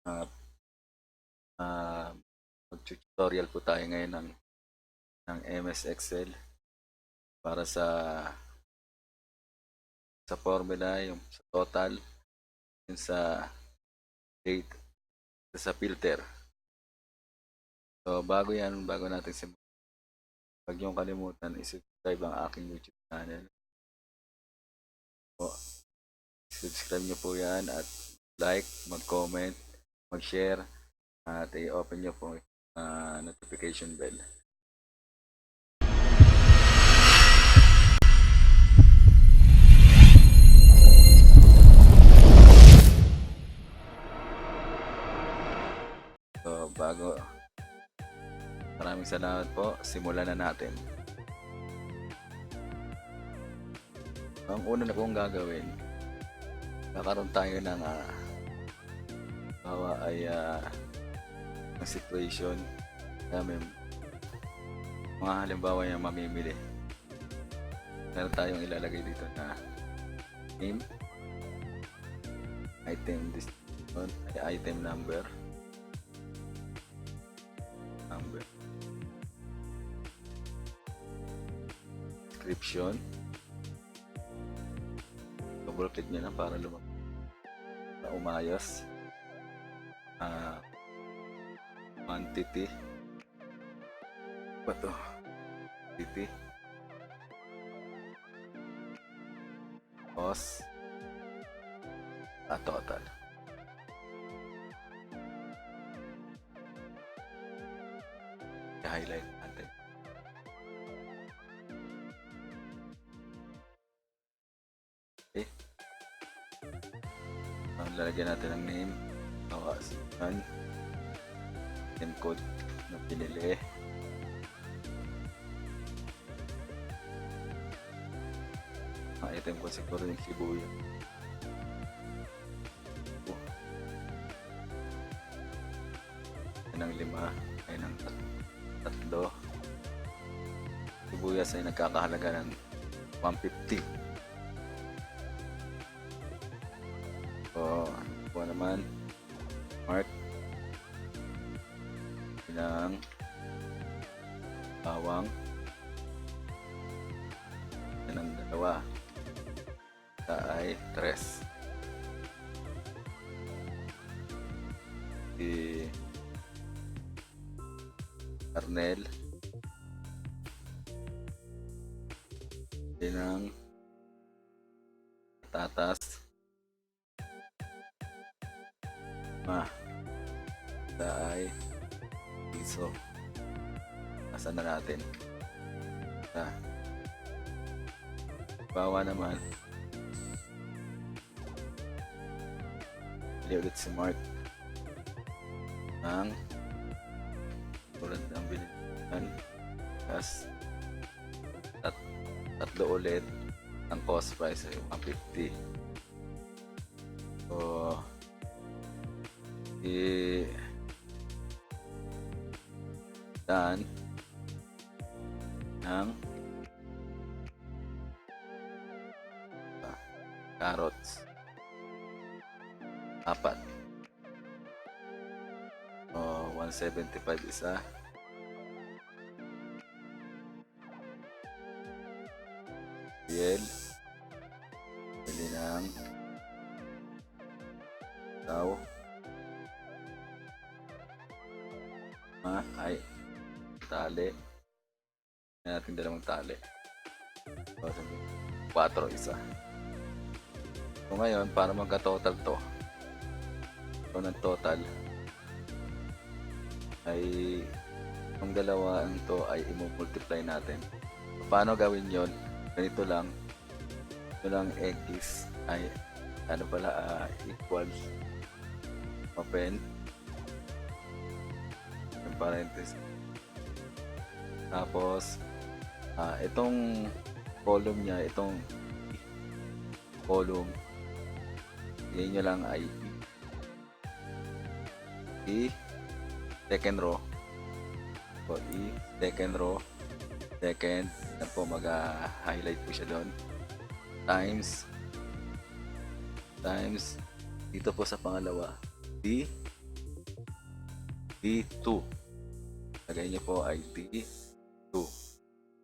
Uh, Mag-tutorial po tayo ngayon ng MS Excel para sa formula, yung sa total, yung sa date, sa filter. So bago natin simulan, huwag niyong kalimutan i-subscribe ang aking YouTube channel. So, subscribe niyo po yan at like, mag-comment, mag-share, at i-open niyo po notification bell. So maraming salamat po, simulan na natin. Ang una na kong gagawin, nakaroon tayo ng ng situation na may mga halimbawa yung mamimili. Meron tayong ilalagay dito na name, item description, item number, description. Double click nyo na para umayos. Quantity, quantity, cost, at total. I-highlight natin. Okay. Lalagyan natin ng name, name code na pinili. Ang item ko siguro yung sibuyas. Yan ang 5, yan ang 3. Sibuyas ay nagkakahalaga ng 150. So, po naman mark ng bawang, yan ang 2, ito ay 3. Si Arnel, yan ang patatas, ito ay piso. Nasa na natin bawa naman, pili ulit si Mark ng tulad ng bilihan, tas 3 ulit ang cost price ay 150. So dan ng carrots 4, 175 isa, biel, bili ng tao, ay tali, natin 2 tali, 4 isa. So ngayon, para magka-total to, so ng total ay ang dalawang to ay i-multiply natin. So, paano gawin yon? Ganito lang, ito lang x ay equals, open yung parenthesis, tapos itong column nya, itong column, yun nyo lang ay second row. So second row, second, yan po, mag-highlight po siya doon, times dito po sa pangalawa, D2. Lagay niyo po ay D2.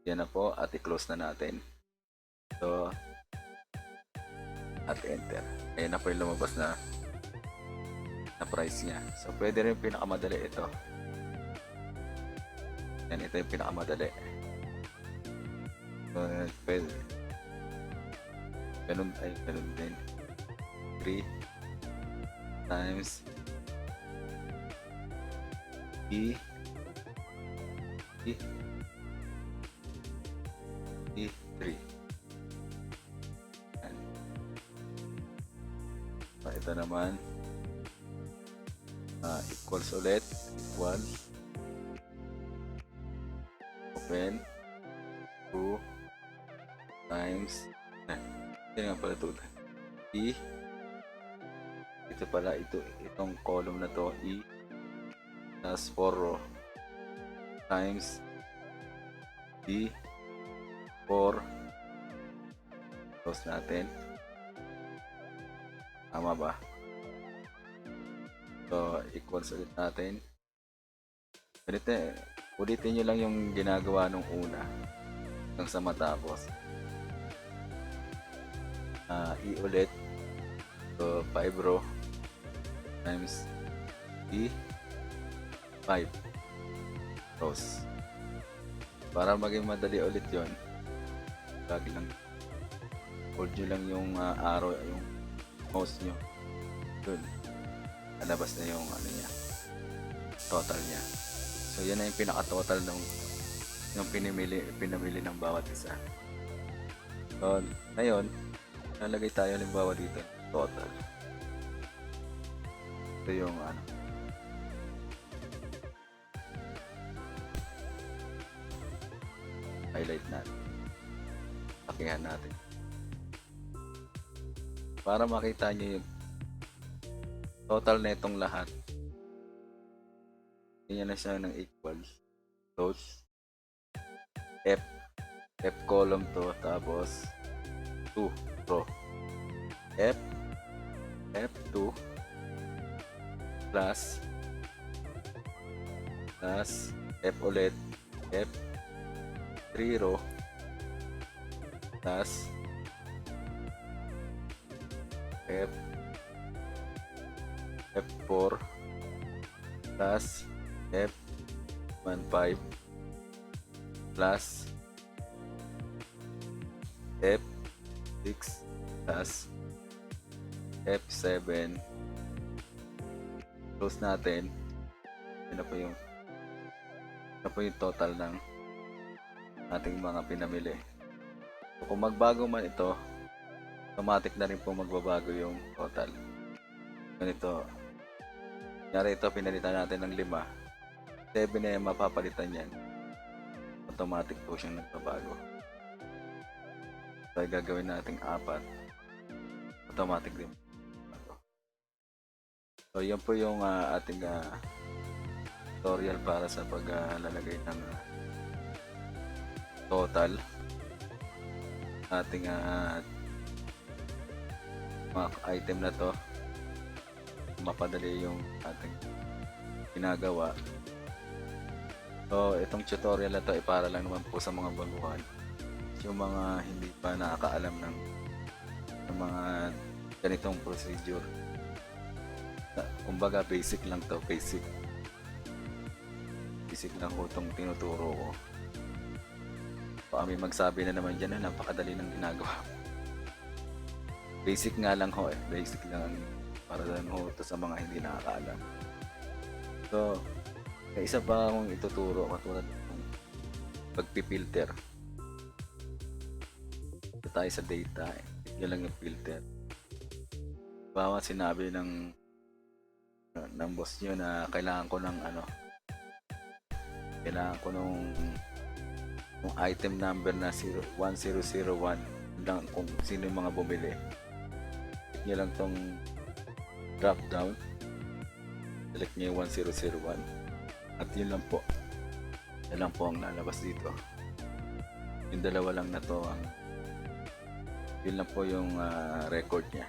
Yan na po at i-close na natin. So, at enter. Ayan na po yung lumabas na price niya. So, pwede rin pinakamadali ito. Yan, ito yung pinakamadali. So, pwede. Ganun din. 3 times E3. Ito naman equals ulit, equals open 2 times yan nga pala 2 ito pala, itong column na to plus 4 row times D4 close natin. Tama ba? So, equals ulit natin. Ulitin nyo lang yung ginagawa nung una hanggang sa matapos. Ulit. So, 5 row times D5 close. Para maging madali ulit yon, lagi lang hold nyo lang yung arrow, yung mouse nyo dun, alabas na yung niya, total nya. So yan na yung pinaka total ng yung pinamili ng bawat isa. So ngayon nalagay tayo halimbawa dito total. Ito yung highlight natin, pakihan natin para makita nyo yung total na itong lahat. Ganyan na siya ng equals, close, F column to, tapos 2 row, F2 plus F ulit, F3 row plus F4 plus F15 plus F6 plus F7 close natin. Yun na po yung total ng ating mga pinamili. So, kung magbago man ito, automatic na rin po magbabago yung total. Ganito, kunyari ito pinalitan natin ng 5, 7 na yung mapapalitan yan, automatic po siyang nagbabago. So gagawin natin 4, automatic din magbabago. So yan po yung ating tutorial para sa paglalagay ng total ating mga item na to. Mapadali yung ating ginagawa. So itong tutorial na to ay para lang naman po sa mga baguhan, yung mga hindi pa nakakaalam ng mga ganitong procedure. Kumbaga basic lang to, basic lang po itong tinuturo ko. Kami magsabi na naman dyan na napakadali ng ginagawa. Basic nga lang ho, basic lang para lang ho ito sa mga hindi nakakaalam. So may isa pa akong ituturo, katulad ng pagpipilter. Ito tayo sa data, ito lang yung filter. Bawa sinabi ng boss nyo na kailangan ko ng nung item number na 1001 lang, kung sino yung mga bumili. Click nyo lang tong drop down, select nyo yung 1001 at yun lang po ang lalabas dito. Yung dalawa lang na to, yun lang po yung record nya.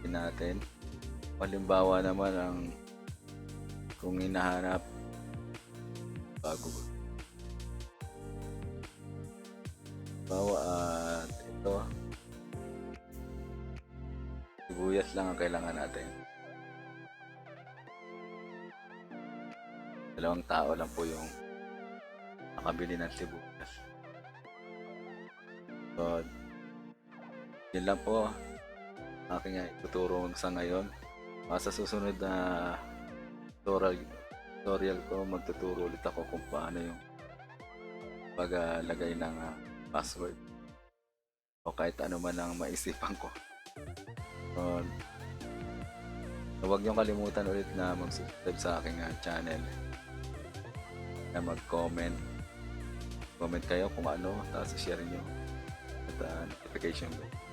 Tingnan natin. Halimbawa naman ang kung hinahanap bago bawa at ito sibuyas lang ang kailangan natin. 2 tao lang po yung nakabili ng sibuyas. So yun lang po aking ituturo sa ngayon. Sa susunod na tutorial ko, magtuturo ulit ako kung paano yung paglagay ng password o kahit ano man ang maisipan ko. So, huwag niyong kalimutan ulit na mag-subscribe sa aking channel, na mag-comment kayo kung ano, tapos share niyo at notification bell.